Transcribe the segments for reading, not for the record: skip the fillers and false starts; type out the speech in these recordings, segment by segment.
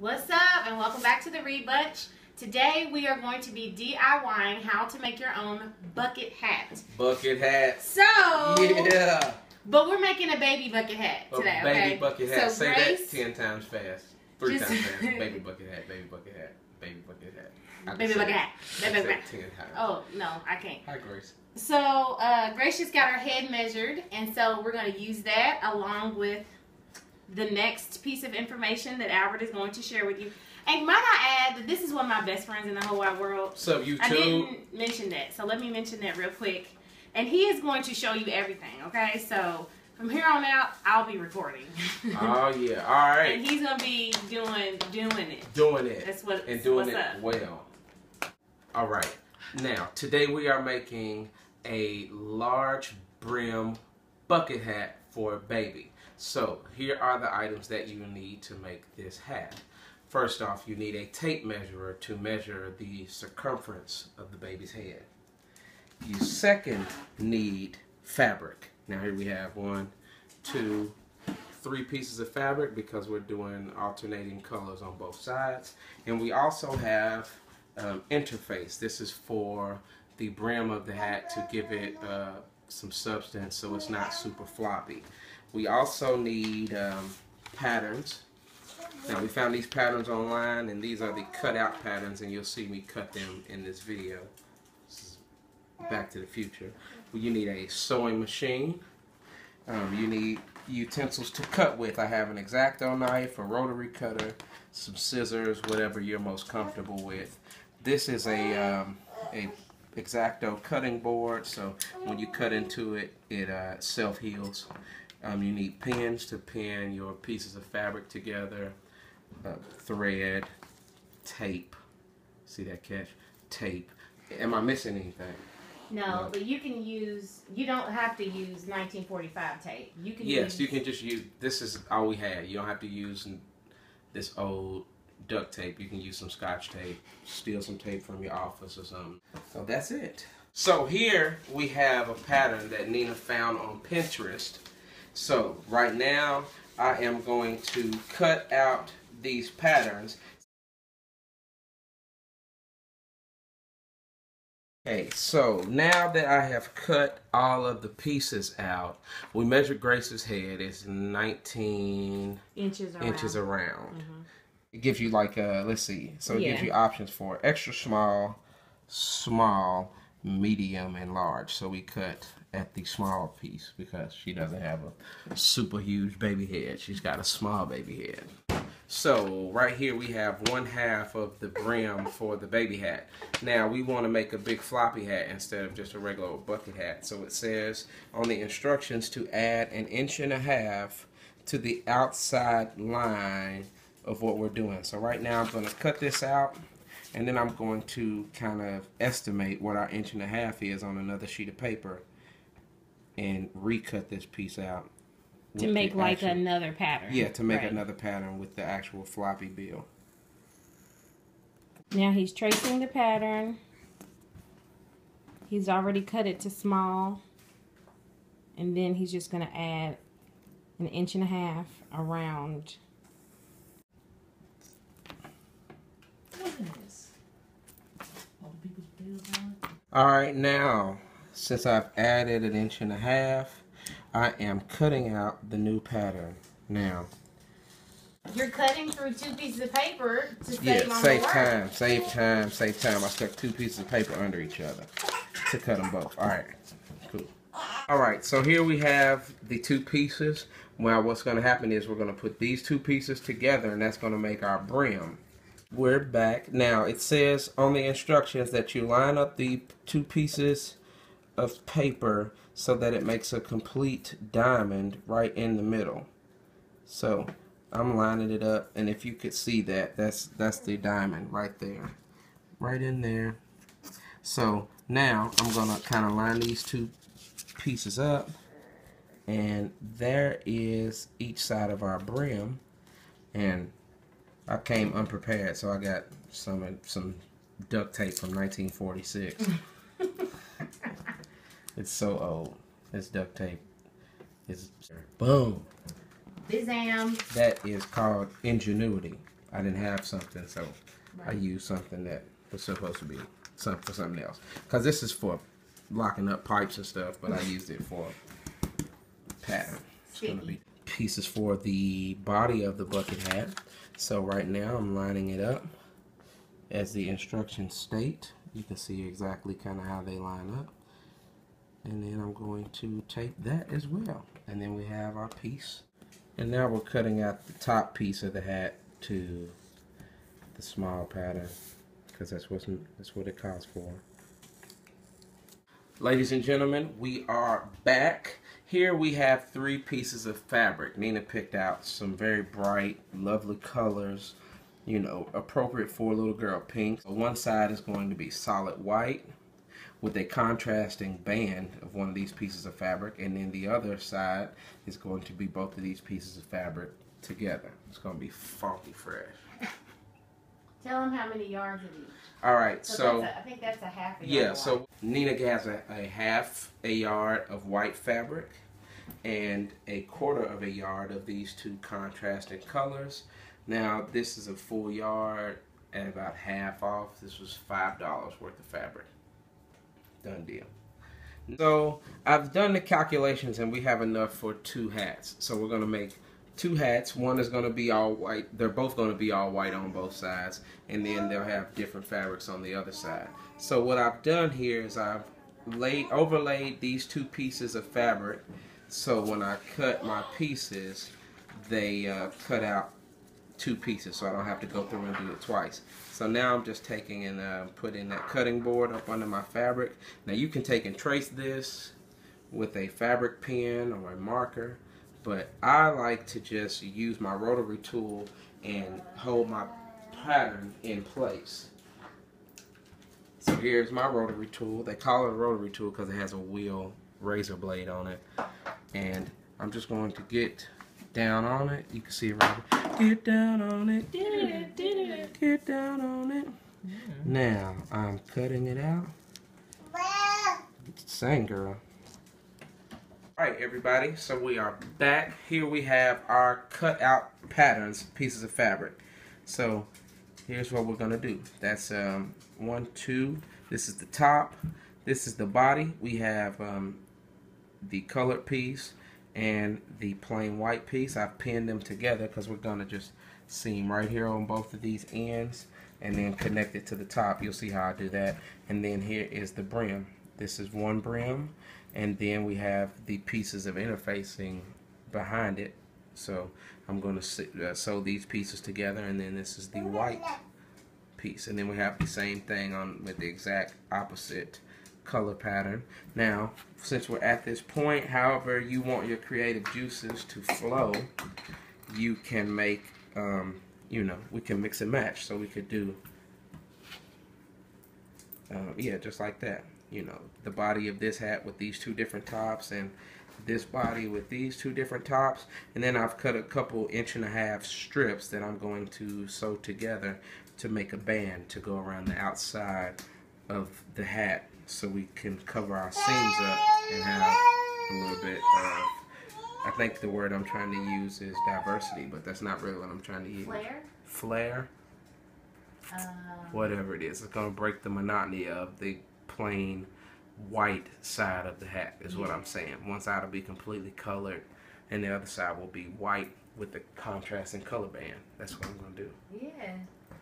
What's up, and welcome back to the Read Bunch. Today we are going to be DIYing how to make your own bucket hat. Bucket hat. So, yeah. But we're making a baby bucket hat today, a baby bucket hat. So say Grace, that 10 times fast. 3 times fast. Baby bucket hat, baby bucket hat, baby bucket hat. Baby bucket hat. Baby bucket hat. 10 times. Oh, no, I can't. Hi, Grace. So, Grace just got her head measured, and so we're going to use that along with the next piece of information that Albert is going to share with you. And might I add that this is one of my best friends in the whole wide world. What's up, YouTube? I didn't mention that, so let me mention that real quick. And he is going to show you everything, okay? So from here on out, I'll be recording. Oh, yeah. All right. And he's going to be doing it. Doing it. That's what, and doing what's it up. well. All right. Now, today we are making a large brim bucket hat for a baby. So, here are the items that you need to make this hat. First off, you need a tape measurer to measure the circumference of the baby's head. You second need fabric. Now here we have 1, 2, 3 pieces of fabric because we're doing alternating colors on both sides. And we also have interface. This is for the brim of the hat to give it some substance so it's not super floppy. We also need patterns. Now we found these patterns online, and these are the cutout patterns, and you'll see me cut them in this video. This is Back to the Future. Well, you need a sewing machine. You need utensils to cut with. I have an X-Acto knife, a rotary cutter, some scissors, whatever you're most comfortable with. This is a X-Acto cutting board, so when you cut into it, it self-heals. You need pins to pin your pieces of fabric together, thread, tape. See that catch? Tape. Am I missing anything? No, but you can use, you don't have to use 1945 tape. You can Yes, you can just use, this is all we had. You don't have to use this old duct tape. You can use some Scotch tape, steal some tape from your office or something. So that's it. So here we have a pattern that Nina found on Pinterest. So right now I am going to cut out these patterns. Okay, so now that I have cut all of the pieces out, we measured Grace's head. It's 19 inches around. Mm-hmm. It gives you like let's see. So it gives you options for extra small, small, medium, and large. So we cut at the small piece because she doesn't have a super huge baby head. She's got a small baby head. So right here we have 1/2 of the brim for the baby hat. Now we want to make a big floppy hat instead of just a regular bucket hat. So it says on the instructions to add 1.5 inches to the outside line of what we're doing. So right now I'm going to cut this out, and then I'm going to kind of estimate what our 1.5 inches is on another sheet of paper and recut this piece out. To make like another pattern. Yeah, to make another pattern with the actual floppy bill. Now he's tracing the pattern. He's already cut it to small. And then he's just going to add 1.5 inches around. Alright, now since I've added 1.5 inches, I am cutting out the new pattern. Now you're cutting through 2 pieces of paper to save on save the work. time, save time, save time. I stuck 2 pieces of paper under each other to cut them both. Alright, cool. Alright, so here we have the 2 pieces. Well, what's going to happen is we're going to put these 2 pieces together, and that's going to make our brim. We're back. Now, it says on the instructions that you line up the 2 pieces of paper so that it makes a complete diamond right in the middle. So I'm lining it up, and if you could see that, that's the diamond right there, right in there. So now I'm gonna kind of line these 2 pieces up, and there is each side of our brim. And I came unprepared, so I got some duct tape from 1946. It's so old. It's duct tape. It's boom. Bizam. That is called ingenuity. I didn't have something, so I used something that was supposed to be for something else. Because this is for locking up pipes and stuff, but I used it for pattern. It's going to be pieces for the body of the bucket hat. So right now I'm lining it up as the instructions state. You can see exactly kind of how they line up. And then I'm going to tape that as well. And then we have our piece. And now we're cutting out the top piece of the hat to the small pattern, because that's what it calls for. Ladies and gentlemen, we are back. Here we have 3 pieces of fabric. Nina picked out some very bright, lovely colors, you know, appropriate for a little girl, pink. So one side is going to be solid white with a contrasting band of one of these pieces of fabric, and then the other side is going to be both of these pieces of fabric together. It's going to be funky fresh. Tell them how many yards it is. All right, so I think that's a half a yard. Yeah, so Nina has a half a yard of white fabric and a quarter of a yard of these 2 contrasting colors. Now this is a full yard at about half off. This was $5 worth of fabric. Done deal. So I've done the calculations and we have enough for 2 hats. So we're going to make 2 hats. One is going to be all white. They're both going to be all white on both sides, and then they'll have different fabrics on the other side. So what I've done here is I've overlaid these 2 pieces of fabric, so when I cut my pieces, they cut out 2 pieces, so I don't have to go through and do it twice. So now I'm just taking and putting that cutting board up under my fabric. Now you can take and trace this with a fabric pen or a marker, but I like to just use my rotary tool and hold my pattern in place. So here's my rotary tool. They call it a rotary tool because it has a wheel razor blade on it. And I'm just going to get down on it. You can see it right here. Get down on it. Get down on it. Now I'm cutting it out. Same girl. Alright everybody, so we are back. Here we have our cut out patterns, pieces of fabric. So here's what we're going to do. That's 1, 2, this is the top, this is the body. We have the colored piece and the plain white piece. I've pinned them together because we're going to just seam right here on both of these ends and then connect it to the top. You'll see how I do that. And then here is the brim. This is one brim. And then we have the pieces of interfacing behind it. So I'm going to sew these pieces together, and then this is the white piece. And then we have the same thing on with the exact opposite color pattern. Now, since we're at this point, however you want your creative juices to flow, you can make, you know, we can mix and match. So we could do, yeah, just like that. You know, the body of this hat with these 2 different tops, and this body with these 2 different tops. And then I've cut a couple 1.5 inch strips that I'm going to sew together to make a band to go around the outside of the hat, so we can cover our seams up and have a little bit of, I think the word I'm trying to use is diversity, but that's not really what I'm trying to use. Flare? Flare? Whatever it is. It's going to break the monotony of the plain white side of the hat is what I'm saying. One side will be completely colored and the other side will be white with the contrasting color band. That's what I'm going to do. Yeah.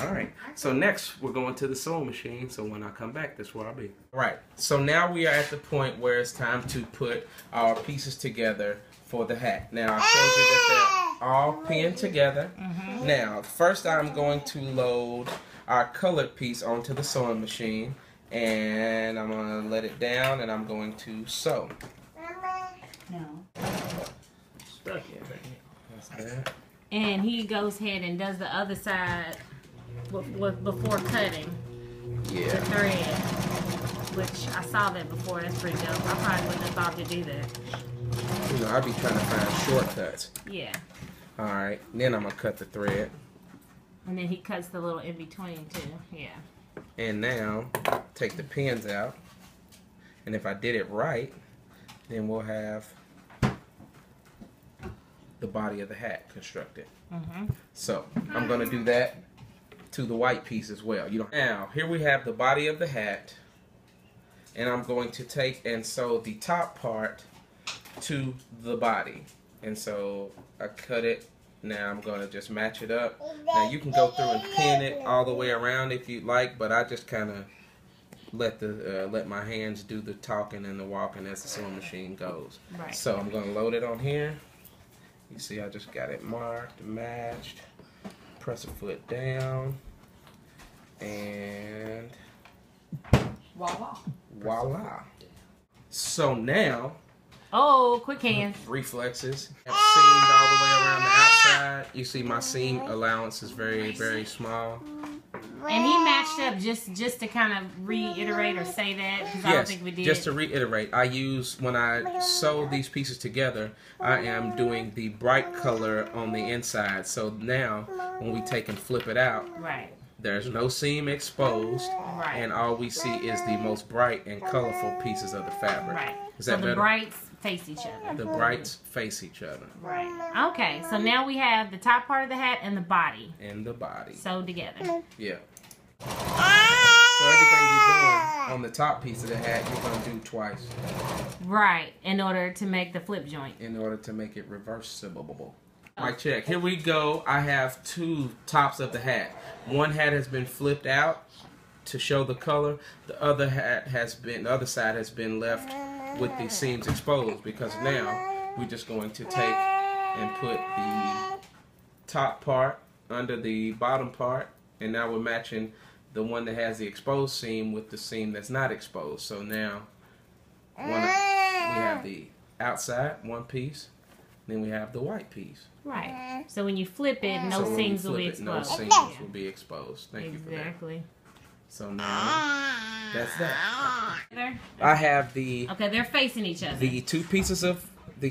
Alright, so next we're going to the sewing machine, so when I come back, that's where I'll be. Alright, so now we are at the point where it's time to put our pieces together for the hat. Now I showed you that they're all pinned together. Now, first I'm going to load our colored piece onto the sewing machine, and I'm going to let it down, and I'm going to sew. No. Stuck it. That's that. And he goes ahead and does the other side before cutting the thread, which I saw that before. That's pretty dope. I probably wouldn't have thought to do that. You know, I'd be trying to find shortcuts. Yeah. Alright, then I'm going to cut the thread. And then he cuts the little in between too. Yeah. And now, take the pins out. And if I did it right, then we'll have the body of the hat constructed. So I'm going to do that to the white piece as well. Now, here we have the body of the hat, and I'm going to take and sew the top part to the body. And so I cut it. Now I'm going to just match it up. Now you can go through and pin it all the way around if you'd like, but I just kind of let my hands do the talking and the walking as the sewing machine goes. Right. So I'm going to load it on here. You see I just got it marked, matched. Press a foot down. And voila. Voila. So now, oh, quick hands. Reflexes. I've seamed all the way around the outside. You see my seam allowance is very, very small. And he matched up just to kind of reiterate or say that, because I don't think we did. Just to reiterate, I use, when I sew these pieces together, I am doing the bright color on the inside. So now, when we take and flip it out, right, there's no seam exposed, right, and all we see is the most bright and colorful pieces of the fabric. Right. Is that so the better? brights face each other. The brights face each other. Right. Okay, so now we have the top part of the hat and the body. And the body. Sewed together. Yeah. So everything you're doing on the top piece of the hat, you're going to do twice. Right, in order to make the flip joint. In order to make it reversible. Mic check. Here we go. I have two tops of the hat. One hat has been flipped out to show the color. The other side has been left with the seams exposed, because now we're just going to take and put the top part under the bottom part, and now we're matching the one that has the exposed seam with the seam that's not exposed. So now we have the outside one piece, then we have the white piece. Right. So when you flip it, no seams will be exposed. No seams will be exposed. Thank you for that. Exactly. So now that's that. I have the. Okay, they're facing each other. The two pieces of the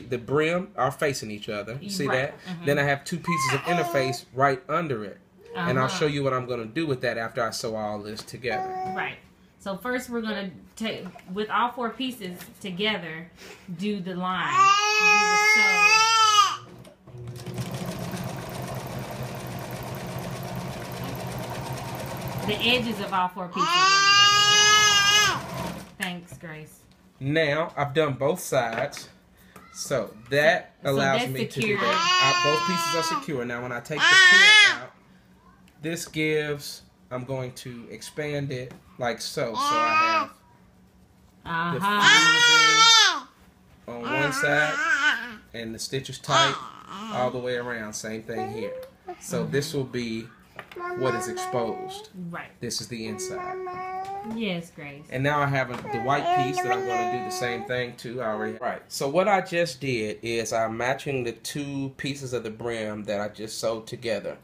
the brim are facing each other. You see that? Then I have two pieces of interface right under it. And I'll show you what I'm going to do with that after I sew all this together. Right. So first we're going to take, with all four pieces together, do the line. Do the sew. The edges of all four pieces are together. Thanks, Grace. Now, I've done both sides. So that allows me to do that. Both pieces are secure. Now, when I take the pin out, this gives, I'm going to expand it like so. So I have the fusing on one side and the stitches tight all the way around. Same thing here. So this will be what is exposed. Right. This is the inside. Yes, Grace. And now I have the white piece that I'm going to do the same thing to. Right. So what I just did is I'm matching the two pieces of the brim that I just sewed together,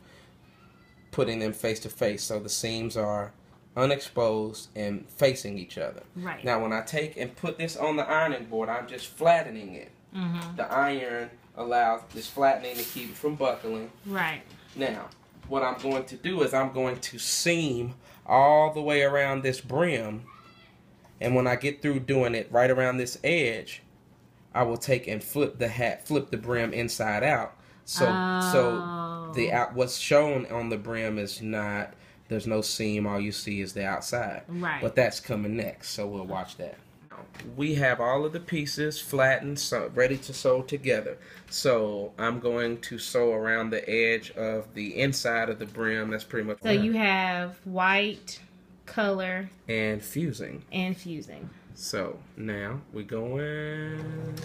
putting them face to face, so the seams are unexposed and facing each other. Right. Now when I take and put this on the ironing board, I'm just flattening it. The iron allows this flattening to keep it from buckling. Right. Now, what I'm going to do is I'm going to seam all the way around this brim, and when I get through doing it right around this edge, I will take and flip the brim inside out. So what's shown on the brim is not, there's no seam, all you see is the outside. Right. But that's coming next, so we'll watch that. We have all of the pieces flattened, so ready to sew together. So I'm going to sew around the edge of the inside of the brim. That's pretty much. So you have white, color, and fusing. So now we go in,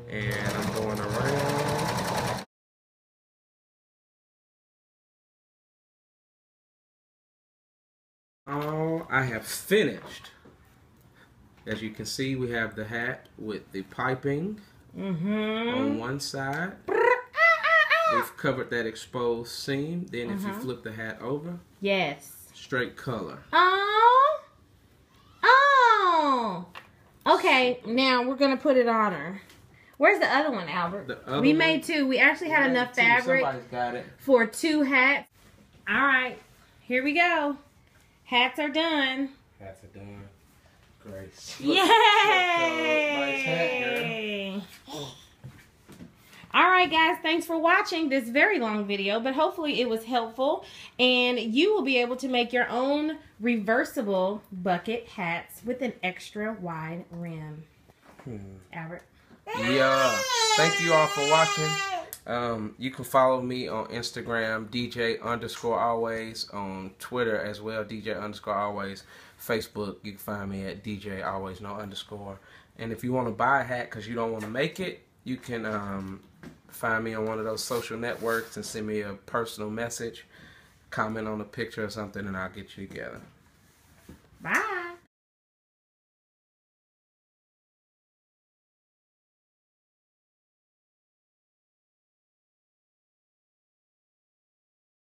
and I'm going around. Oh, I have finished. As you can see, we have the hat with the piping on one side. We've covered that exposed seam. Then if you flip the hat over, straight color. Oh! Okay, now we're going to put it on her. Where's the other one, Albert? We made two. We actually had enough fabric for two hats. All right, here we go. Hats are done. Hats are done. Grace. Yay! Nice hat, girl. All right, guys, thanks for watching this very long video, but hopefully it was helpful, and you will be able to make your own reversible bucket hats with an extra wide rim. Albert? Yeah, thank you all for watching. You can follow me on Instagram, DJ_always, on Twitter as well, DJ_always, Facebook, you can find me at DJ always no underscore. And if you want to buy a hat because you don't want to make it, you can find me on one of those social networks and send me a personal message, comment on a picture or something, and I'll get you together. Bye.